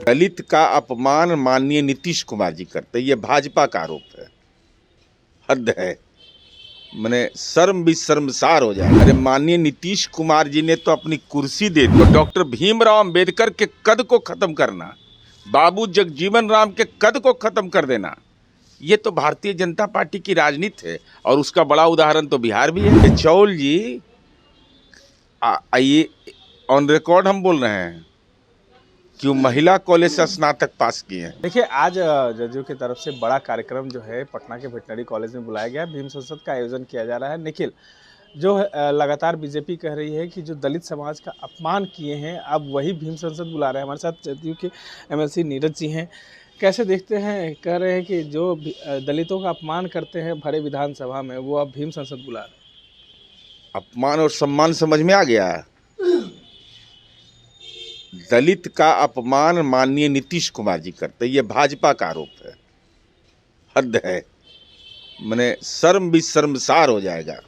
दलित का अपमान माननीय नीतीश कुमार जी करते, ये भाजपा का आरोप है। हद है, मैंने शर्म भी शर्मसार हो जाए। अरे माननीय नीतीश कुमार जी ने तो अपनी कुर्सी दे दी। डॉक्टर भीमराव अंबेडकर के कद को खत्म करना, बाबू जगजीवन राम के कद को खत्म कर देना, ये तो भारतीय जनता पार्टी की राजनीति है। और उसका बड़ा उदाहरण तो बिहार भी है। चौल जी ये ऑन रिकॉर्ड हम बोल रहे हैं कि वो महिला कॉलेज से स्नातक पास किए हैं। देखिए, आज जदयू की तरफ से बड़ा कार्यक्रम जो है पटना के वेटनरी कॉलेज में बुलाया गया है। भीम संसद का आयोजन किया जा रहा है। निखिल, जो लगातार बीजेपी कह रही है कि जो दलित समाज का अपमान किए हैं, अब वही भीम संसद बुला रहे हैं। हमारे साथ जदयू के एमएलसी नीरज जी हैं। कैसे देखते हैं? कह रहे हैं कि जो दलितों का अपमान करते हैं भरे विधानसभा में, वो अब भीम संसद बुला रहे हैं। अपमान और सम्मान समझ में आ गया। दलित का अपमान माननीय नीतीश कुमार जी करते, ये भाजपा का आरोप है। हद है, मैंने शर्म भी शर्मसार हो जाएगा।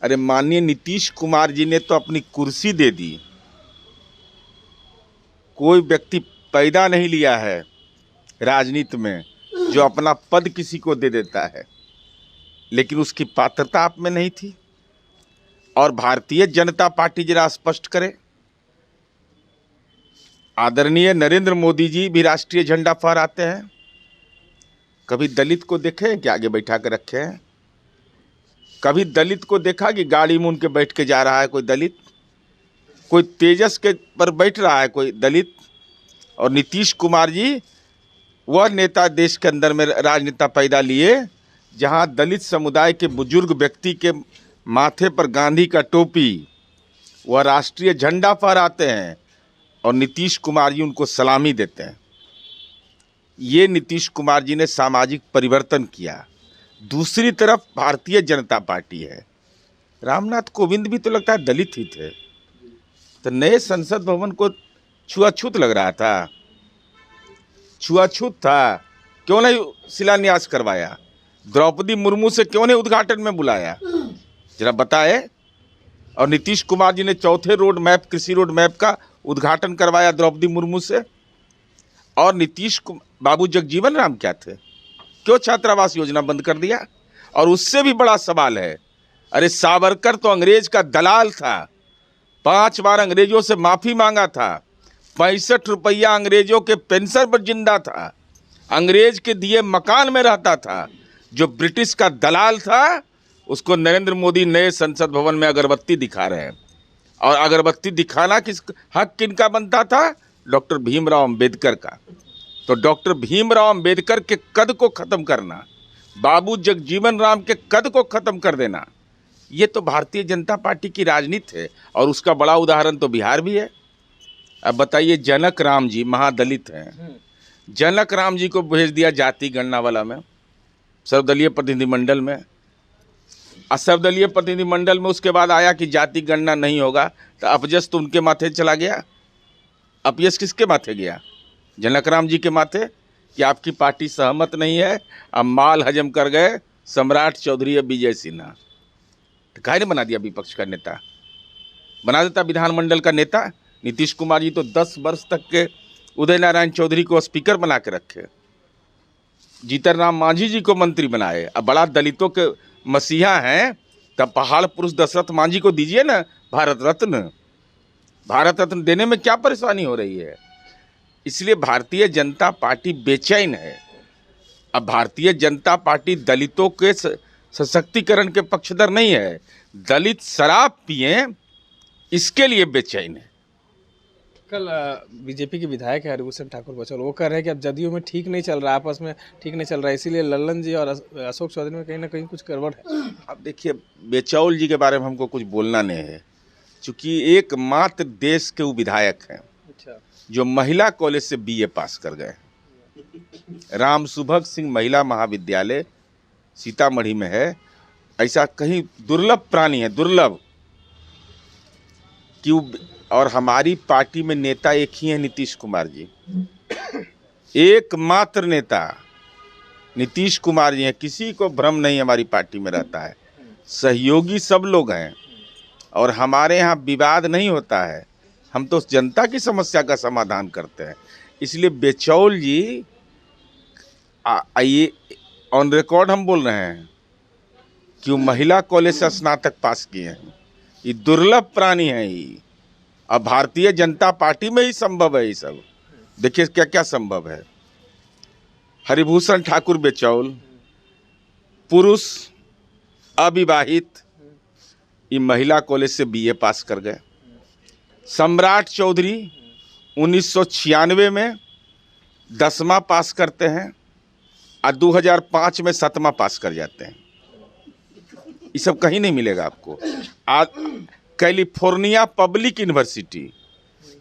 अरे माननीय नीतीश कुमार जी ने तो अपनी कुर्सी दे दी। कोई व्यक्ति पैदा नहीं लिया है राजनीति में जो अपना पद किसी को दे देता है, लेकिन उसकी पात्रता आप में नहीं थी। और भारतीय जनता पार्टी जरा स्पष्ट करे। आदरणीय नरेंद्र मोदी जी भी राष्ट्रीय झंडा फहराते हैं। कभी दलित को देखे कि आगे बैठा कर रखे हैं? कभी दलित को देखा कि गाड़ी में उनके बैठ के जा रहा है कोई दलित? कोई तेजस के पर बैठ रहा है कोई दलित? और नीतीश कुमार जी वह नेता देश के अंदर में राजनेता पैदा लिए जहां दलित समुदाय के बुजुर्ग व्यक्ति के माथे पर गांधी का टोपी, वह राष्ट्रीय झंडा फहराते हैं और नीतीश कुमार जी उनको सलामी देते हैं। ये नीतीश कुमार जी ने सामाजिक परिवर्तन किया। दूसरी तरफ भारतीय जनता पार्टी है। रामनाथ कोविंद भी तो लगता है दलित ही थे, तो नए संसद भवन को छुआछूत लग रहा था। छुआछूत था, क्यों नहीं शिलान्यास करवाया? द्रौपदी मुर्मू से क्यों नहीं उद्घाटन में बुलाया? जरा बताए। और नीतीश कुमार जी ने चौथे रोड मैप, कृषि रोड मैप का उद्घाटन करवाया द्रौपदी मुर्मू से। और बाबू जगजीवन राम क्या थे? क्यों छात्रावास योजना बंद कर दिया? और उससे भी बड़ा सवाल है, अरे सावरकर तो अंग्रेज का दलाल था, 5 बार अंग्रेजों से माफी मांगा था, 65 रुपया अंग्रेजों के पेंशन पर जिंदा था, अंग्रेज के दिए मकान में रहता था। जो ब्रिटिश का दलाल था उसको नरेंद्र मोदी नए संसद भवन में अगरबत्ती दिखा रहे हैं। और अगरबत्ती दिखाना किस हक किनका बनता था? डॉक्टर भीमराव अंबेडकर का। तो डॉक्टर भीमराव अंबेडकर के कद को खत्म करना, बाबू जगजीवन राम के कद को खत्म कर देना, ये तो भारतीय जनता पार्टी की राजनीति है। और उसका बड़ा उदाहरण तो बिहार भी है। अब बताइए, जनक राम जी महादलित हैं, जनक राम जी को भेज दिया जाति गणना वाला में, सर्वदलीय प्रतिनिधिमंडल में। सर्वदलीय प्रतिनिधिमंडल में उसके बाद आया कि जाति गणना नहीं होगा, तो अपयश तो उनके माथे चला गया। अपयश किसके माथे गया? जनक राम जी के माथे, कि आपकी पार्टी सहमत नहीं है, अब माल हजम कर गए सम्राट चौधरी या विजय सिन्हा। तो काहे ने बना दिया विपक्ष का नेता? बना देता विधानमंडल का नेता। नीतीश कुमार जी तो 10 वर्ष तक के उदय नारायण चौधरी को स्पीकर बना के रखे, जीतन राम मांझी जी को मंत्री बनाए। अब बड़ा दलितों के मसीहा हैं, तब पहाड़ पुरुष दशरथ मांझी को दीजिए ना भारत रत्न। भारत रत्न देने में क्या परेशानी हो रही है? इसलिए भारतीय जनता पार्टी बेचैन है। अब भारतीय जनता पार्टी दलितों के सशक्तिकरण के पक्षधर नहीं है। दलित शराब पिए इसके लिए बेचैन है। कल बीजेपी के विधायक है हरिभूषण ठाकुर बचौल, वो कह रहे हैं कि अब जदयू में ठीक नहीं चल रहा, आपस में ठीक नहीं चल रहा है, इसीलिए लल्लन जी और अशोक चौधरी में कहीं ना कहीं कुछ गड़बड़ है। अब देखिए, बेचौल जी के बारे में हमको कुछ बोलना नहीं है, क्योंकि एकमात्र देश के वो विधायक हैं जो महिला कॉलेज से BA पास कर गए। राम सुभग सिंह महिला महाविद्यालय सीतामढ़ी में है। ऐसा कहीं दुर्लभ प्राणी है, दुर्लभ, कि और हमारी पार्टी में नेता एक ही है, नीतीश कुमार जी। एकमात्र नेता नीतीश कुमार जी हैं। किसी को भ्रम नहीं हमारी पार्टी में रहता है। सहयोगी सब लोग हैं और हमारे यहाँ विवाद नहीं होता है। हम तो जनता की समस्या का समाधान करते हैं। इसलिए बेचौल जी ये ऑन रिकॉर्ड हम बोल रहे हैं कि वो महिला कॉलेज से स्नातक पास किए हैं। ये दुर्लभ प्राणी है ये। अब भारतीय जनता पार्टी में ही संभव है ये सब। देखिए क्या क्या संभव है। हरिभूषण ठाकुर बेचौल, पुरुष, अविवाहित, ये महिला कॉलेज से बीए पास कर गए। सम्राट चौधरी 1996 में 10वां पास करते हैं और 2005 में 7वां पास कर जाते हैं। ये सब कहीं नहीं मिलेगा आपको। आज कैलिफोर्निया पब्लिक यूनिवर्सिटी,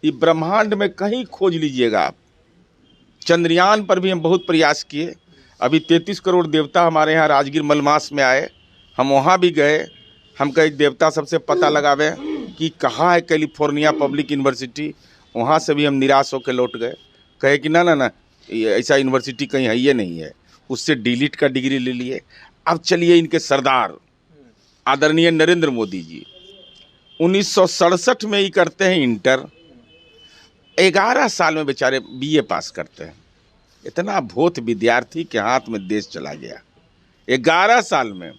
ये ब्रह्मांड में कहीं खोज लीजिएगा आप। चंद्रयान पर भी हम बहुत प्रयास किए। अभी 33 करोड़ देवता हमारे यहाँ राजगीर मलमास में आए, हम वहाँ भी गए। हम कई देवता सबसे पता लगावे कि कहाँ है कैलिफोर्निया पब्लिक यूनिवर्सिटी। वहाँ से भी हम निराश होकर लौट गए, कहे कि ना ना ना, ऐसा यूनिवर्सिटी कहीं है ये नहीं है। उससे डिलीट का डिग्री ले लिए। अब चलिए इनके सरदार आदरणीय नरेंद्र मोदी जी 1967 में ही करते हैं इंटर। 11 साल में बेचारे बीए पास करते हैं। इतना भोथ विद्यार्थी के हाथ में देश चला गया 11 साल में।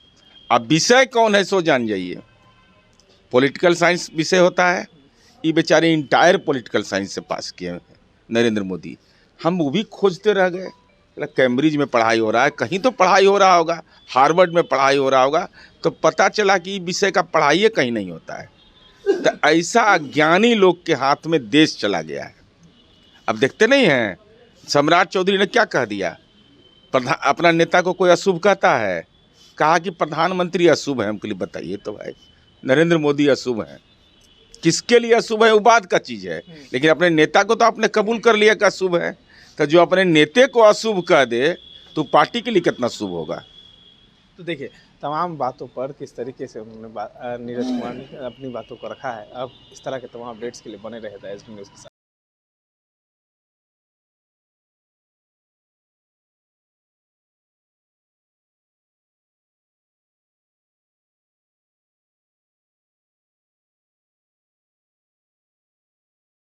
अब विषय कौन है सो जान जाइए। पॉलिटिकल साइंस विषय होता है, ये बेचारे इंटायर पॉलिटिकल साइंस से पास किए हैं नरेंद्र मोदी। हम वो भी खोजते रह गए। कैम्ब्रिज में पढ़ाई हो रहा है, कहीं तो पढ़ाई हो रहा होगा, हार्वर्ड में पढ़ाई हो रहा होगा, तो पता चला कि विषय का पढ़ाई कहीं नहीं होता है। तो ऐसा अज्ञानी लोग के हाथ में देश चला गया है। अब देखते नहीं हैं सम्राट चौधरी ने क्या कह दिया। अपना नेता को कोई अशुभ कहता है, कहा कि प्रधानमंत्री अशुभ है। हमके लिए बताइए तो भाई, नरेंद्र मोदी अशुभ है। किसके लिए अशुभ है वो बात का चीज़ है, लेकिन अपने नेता को तो आपने कबूल कर लिया कि अशुभ है। तो जो अपने नेता को अशुभ कह दे तो पार्टी के लिए कितना शुभ होगा। तो देखिए तमाम बातों पर किस तरीके से उन्होंने नीरज कुमार ने अपनी बातों को रखा है। अब इस तरह के तमाम अपडेट्स के लिए बने रहे द एच डी न्यूज़ के साथ।